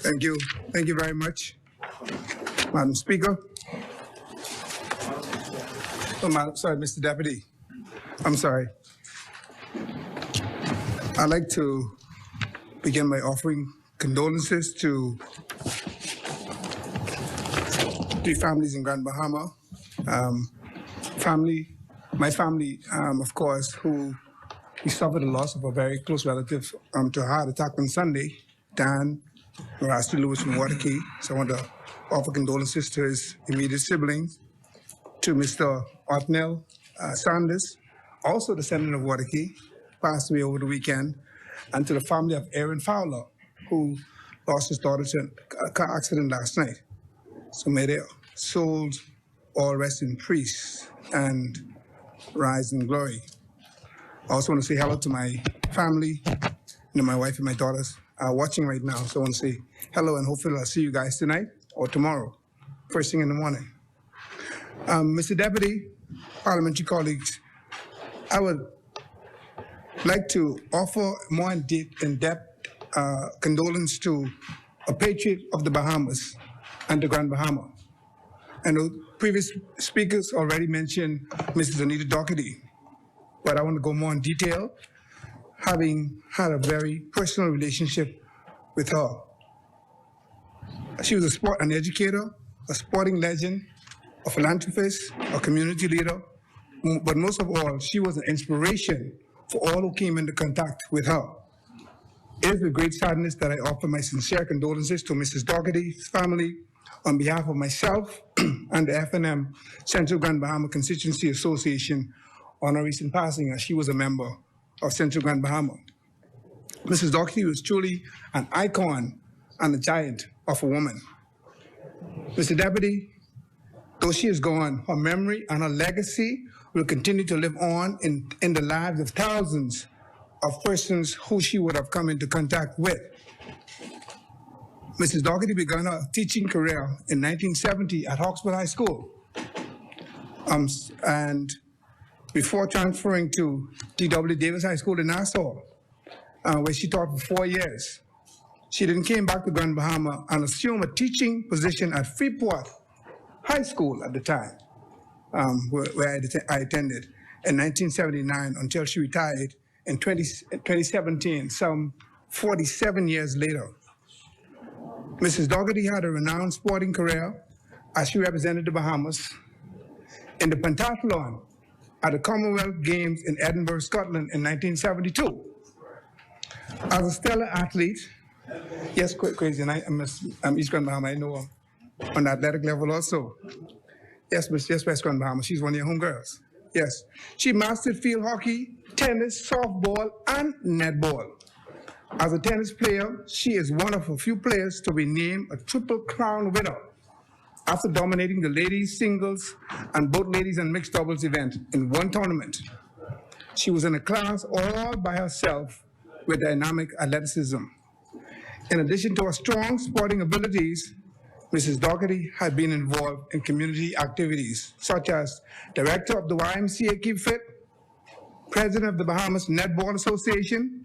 Thank you. Thank you very much, Madam Speaker. Sorry, Mr. Deputy. I'm sorry. I'd like to begin by offering condolences to three families in Grand Bahama. My family, of course, who we suffered the loss of a very close relative to a heart attack on Sunday, Dan Rasty Lewis from Waterkey. So I want to offer condolences to his immediate siblings, to Mr. Otnell Sanders, also descendant of Waterkey, passed away over the weekend, and to the family of Aaron Fowler, who lost his daughter to a car accident last night. So may their souls all rest in peace and rise in glory. I also want to say hello to my family, my wife and my daughters are watching right now. So I want to say hello, and hopefully I'll see you guys tonight or tomorrow, first thing in the morning. Mr. Deputy, parliamentary colleagues, I would like to offer more in-depth condolence to a patriot of the Bahamas and the Grand Bahama. And the previous speakers already mentioned Mrs. Anita Doherty, but I want to go more in detail, having had a very personal relationship with her. She was an educator, a sporting legend, a philanthropist, a community leader, but most of all, she was an inspiration for all who came into contact with her. It is with great sadness that I offer my sincere condolences to Mrs. Doherty's family on behalf of myself and the FNM Central Grand Bahama Constituency Association on her recent passing, as she was a member of Central Grand Bahama. Mrs. Doherty was truly an icon and a giant of a woman. Mr. Deputy, though she is gone, her memory and her legacy will continue to live on in the lives of thousands of persons who she would have come into contact with. Mrs. Doherty began her teaching career in 1970 at Hawksbury High School, and before transferring to D.W. Davis High School in Nassau, where she taught for 4 years. She then came back to Grand Bahama and assumed a teaching position at Freeport High School at the time, where I attended in 1979 until she retired in 2017, some 47 years later. Mrs. Doherty had a renowned sporting career as she represented the Bahamas in the pentathlon at the Commonwealth Games in Edinburgh, Scotland in 1972. As a stellar athlete, yes, crazy, and I'm East Grand Bahama, I know her on the athletic level also. Yes, West Grand Bahama, she's one of your homegirls. Yes, she mastered field hockey, tennis, softball, and netball. As a tennis player, she is one of a few players to be named a Triple Crown winner after dominating the ladies singles and both ladies and mixed doubles event in one tournament. She was in a class all by herself with dynamic athleticism. In addition to her strong sporting abilities, Mrs. Doherty had been involved in community activities such as director of the YMCA Keep Fit, president of the Bahamas Netball Association,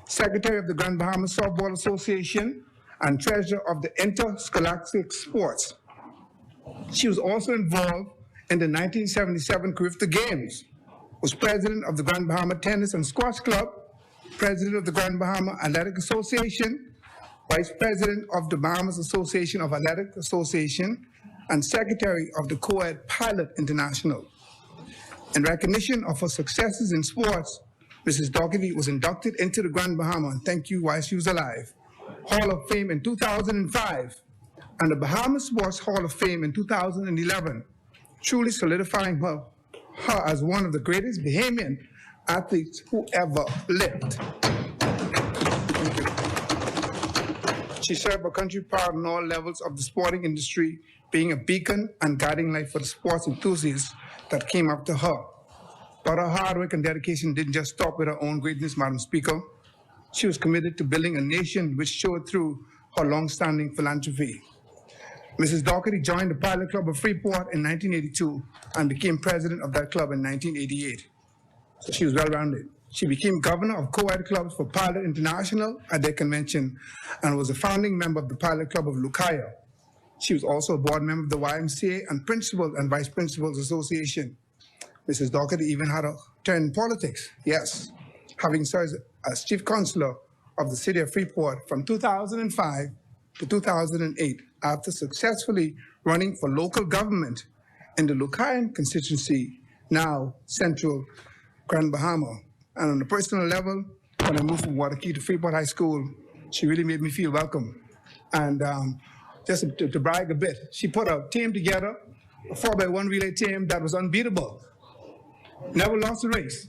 secretary of the Grand Bahama Softball Association, and treasurer of the Interscholastic Sports. She was also involved in the 1977 Carifta Games, was president of the Grand Bahama Tennis and Squash Club, president of the Grand Bahama Athletic Association, vice president of the Bahamas Association of Athletic Association, and secretary of the Co-ed Pilot International. In recognition of her successes in sports, Mrs. Doherty was inducted into the Grand Bahama, and thank you while she was alive, Hall of Fame in 2005, and the Bahamas Sports Hall of Fame in 2011, truly solidifying her as one of the greatest Bahamian athletes who ever lived. She served her country proud on all levels of the sporting industry, being a beacon and guiding light for the sports enthusiasts that came after her. But her hard work and dedication didn't just stop with her own greatness, Madam Speaker. She was committed to building a nation which showed through her long-standing philanthropy. Mrs. Doherty joined the Pilot Club of Freeport in 1982 and became president of that club in 1988. So she was well-rounded. She became governor of co-ed clubs for Pilot International at their convention and was a founding member of the Pilot Club of Lucaya. She was also a board member of the YMCA and Principal and Vice Principals Association. Mrs. Doherty even had a turn in politics, yes, having served as chief counselor of the city of Freeport from 2005 to 2008 after successfully running for local government in the Lucayan constituency, now Central Grand Bahama. And on a personal level, when I moved from Waterkey to Freeport High School, she really made me feel welcome. And just to brag a bit, she put a team together, a 4x1 relay team that was unbeatable. Never lost a race,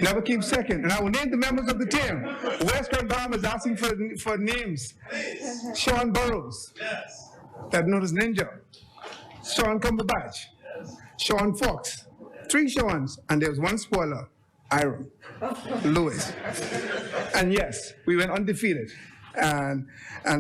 never came second. And I will name the members of the team. West Grand Bahama is asking for names. Sean Burrows, that known as Ninja. Sean Cumberbatch. Sean Fox. 3 Seans, and there was 1 spoiler, Iram, Lewis. And yes, we went undefeated. And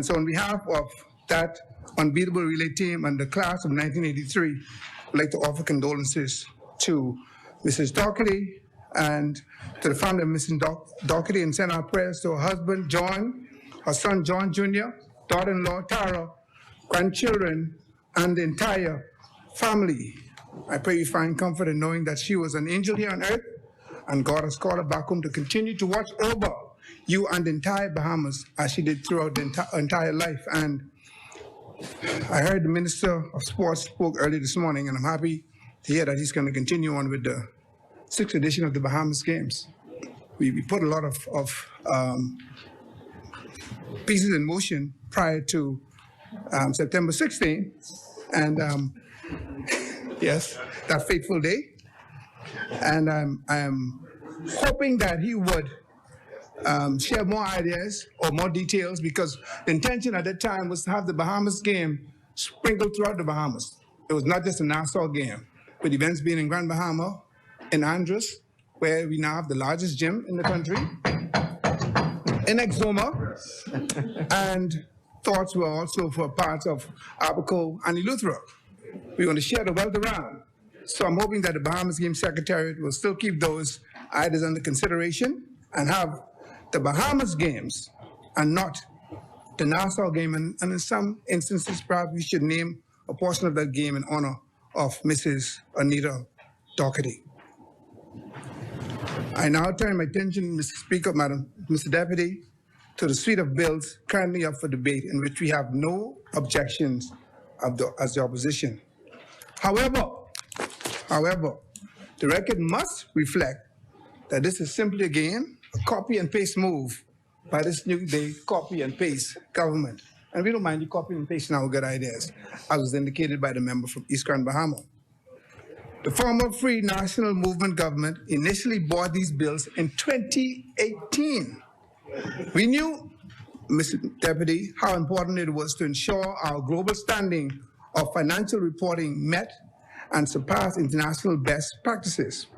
so on behalf of that unbeatable relay team and the class of 1983, I'd like to offer condolences to Mrs. Doherty and to the family of Mrs. Doherty and send our prayers to her husband, John, her son, John Jr., daughter-in-law, Tara, grandchildren, and the entire family. I pray you find comfort in knowing that she was an angel here on earth, and God has called her back home to continue to watch over you and the entire Bahamas as she did throughout the entire life. And I heard the Minister of Sports spoke early this morning, and I'm happy to hear that he's going to continue on with the 6th edition of the Bahamas Games. We put a lot of pieces in motion prior to September 16th, and yes, that fateful day. And I'm hoping that he would share more ideas or more details, because the intention at that time was to have the Bahamas game sprinkled throughout the Bahamas. It was not just a Nassau game, with events being in Grand Bahama, in Andros, where we now have the largest gym in the country, in Exoma, and thoughts were also for parts of Abaco and Eleuthera. We want to share the wealth around. So I'm hoping that the Bahamas Game Secretariat will still keep those ideas under consideration and have the Bahamas Games and not the Nassau game. And in some instances, perhaps we should name a portion of that game in honor of Mrs. Anita Doherty. I now turn my attention, Mr. Speaker, Mr. Deputy, to the suite of bills currently up for debate, in which we have no objections as the opposition. However, the record must reflect that this is simply, again, a copy and paste move by this new day copy and paste government. And we don't mind you copying and pasting our good ideas, as was indicated by the member from East Grand Bahama. The former Free National Movement government initially brought these bills in 2018. We knew, Mr. Deputy, how important it was to ensure our global standing of financial reporting met and surpassed international best practices.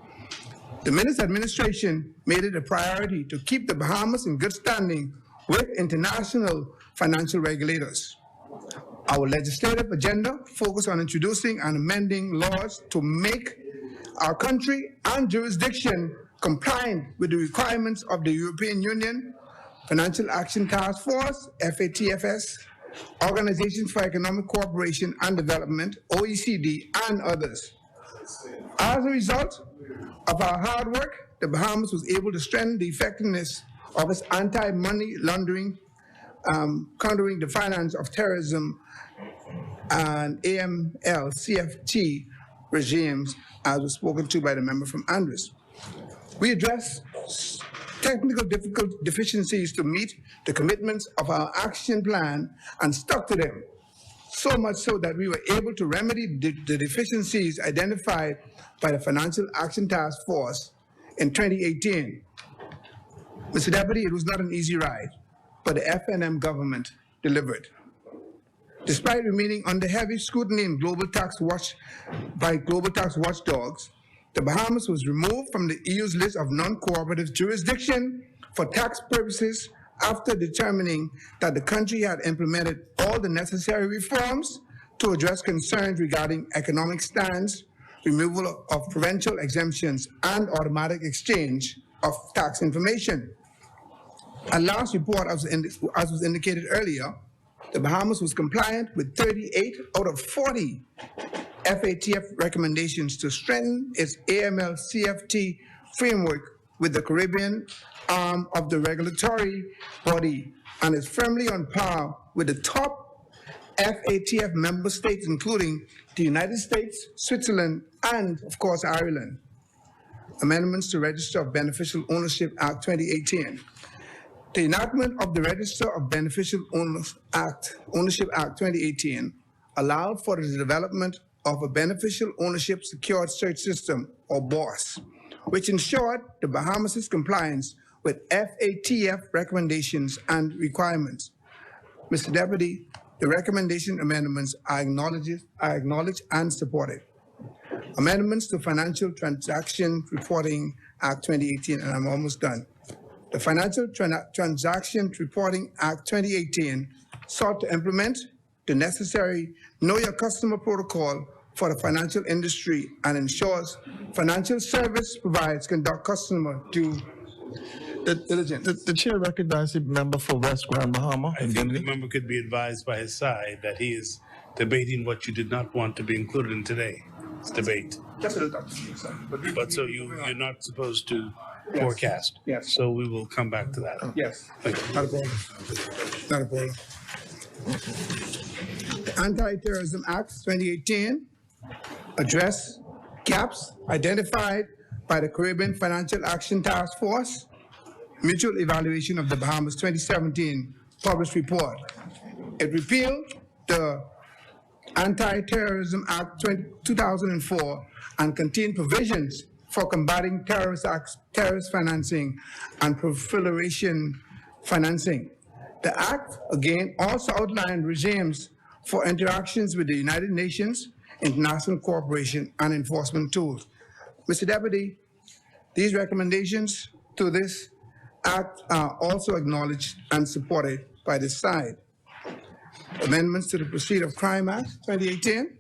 The Minister administration made it a priority to keep the Bahamas in good standing with international financial regulators. Our legislative agenda focused on introducing and amending laws to make our country and jurisdiction compliant with the requirements of the European Union, Financial Action Task Force, FATFs, Organization for Economic Cooperation and Development, OECD, and others. As a result of our hard work, the Bahamas was able to strengthen the effectiveness of its anti-money laundering, countering the finance of terrorism, and AML, CFT regimes, as was spoken to by the member from Andros. We addressed technical deficiencies to meet the commitments of our action plan and stuck to them, so much so that we were able to remedy the deficiencies identified by the Financial Action Task Force in 2018. Mr. Deputy, it was not an easy ride, but the FNM government delivered. Despite remaining under heavy scrutiny in global tax watchdogs, the Bahamas was removed from the EU's list of non-cooperative jurisdiction for tax purposes after determining that the country had implemented all the necessary reforms to address concerns regarding economic stance, removal of provincial exemptions, and automatic exchange of tax information. At last report, as was indicated earlier, the Bahamas was compliant with 38 out of 40 FATF recommendations to strengthen its AML-CFT framework with the Caribbean arm of the regulatory body, and is firmly on par with the top FATF member states, including the United States, Switzerland, and, of course, Ireland. Amendments to Register of Beneficial Ownership Act 2018. The enactment of the Register of Beneficial Ownership Act 2018 allowed for the development of a Beneficial Ownership Secured Search System, or BOSS, which ensured the Bahamas' compliance with FATF recommendations and requirements. Mr. Deputy, the recommendation amendments are acknowledged and supported. Amendments to Financial Transaction Reporting Act 2018, and I'm almost done. The Financial Transaction Reporting Act 2018 sought to implement the necessary Know Your Customer protocol for the financial industry and ensures financial service providers conduct customer due diligence. The chair recognizes the member for West Grand Bahama. I think the member could be advised by his side that he is debating what you did not want to be included in today's debate. Just a little bit, sir. But so you're not supposed to forecast. Yes. So we will come back to that. Yes. Thank you. Not a problem. Not a problem. The Anti-Terrorism Act 2018 address gaps identified by the Caribbean Financial Action Task Force Mutual Evaluation of the Bahamas 2017 published report. It repealed the Anti-Terrorism Act 2004 and contained provisions for combating terrorist acts, terrorist financing, and proliferation financing. The Act, again, also outlined regimes for interactions with the United Nations, international cooperation, and enforcement tools. Mr. Deputy, these recommendations to this Act are also acknowledged and supported by this side. Amendments to the Proceed of Crime Act 2018,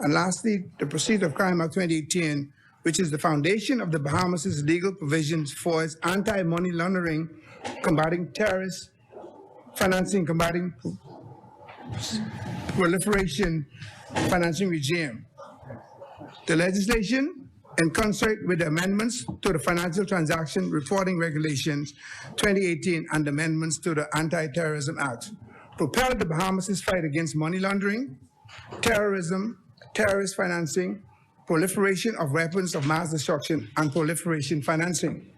and lastly, the Proceed of Crime Act 2018, which is the foundation of the Bahamas' legal provisions for its anti-money laundering, combating terrorist financing, combating proliferation financing regime. The legislation, in concert with the amendments to the Financial Transaction Reporting Regulations 2018 and amendments to the Anti-Terrorism Act, propelled the Bahamas' fight against money laundering, terrorism, terrorist financing, proliferation of weapons of mass destruction, and proliferation financing.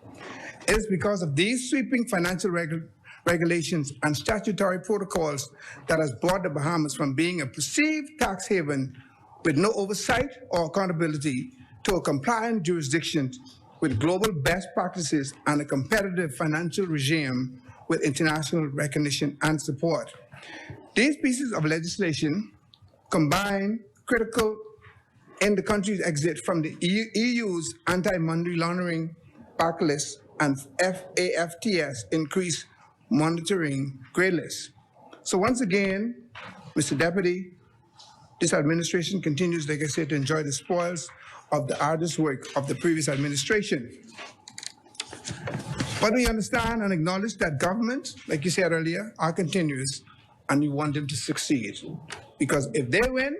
It is because of these sweeping financial regulations and statutory protocols that has brought the Bahamas from being a perceived tax haven with no oversight or accountability to a compliant jurisdiction with global best practices and a competitive financial regime with international recognition and support. These pieces of legislation combine critical in the country's exit from the EU's anti-money laundering backlist and FAFTS increased monitoring grey list. So once again, Mr. Deputy, this administration continues, like I said, to enjoy the spoils of the arduous work of the previous administration. But we understand and acknowledge that government, like you said earlier, are continuous, and we want them to succeed. Because if they win,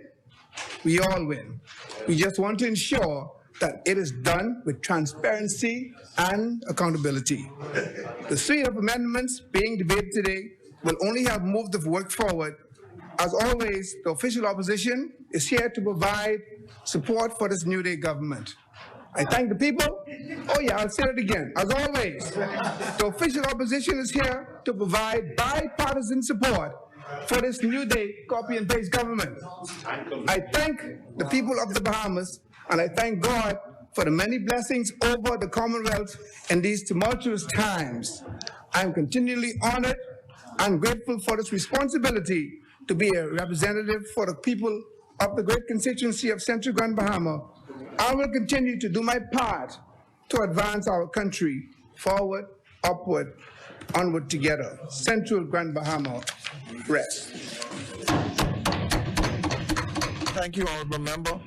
we all win. We just want to ensure that it is done with transparency and accountability. The suite of amendments being debated today will only help move the work forward. As always, the official opposition is here to provide support for this New Day government. I thank the people. Oh yeah, I'll say it again. As always, the official opposition is here to provide bipartisan support for this New Day copy and paste government. I thank the people of the Bahamas, and I thank God for the many blessings over the Commonwealth in these tumultuous times. I am continually honored and grateful for this responsibility to be a representative for the people of the great constituency of Central Grand Bahama. I will continue to do my part to advance our country forward, upward, onward together. Central Grand Bahama, rest. Thank you, honorable member.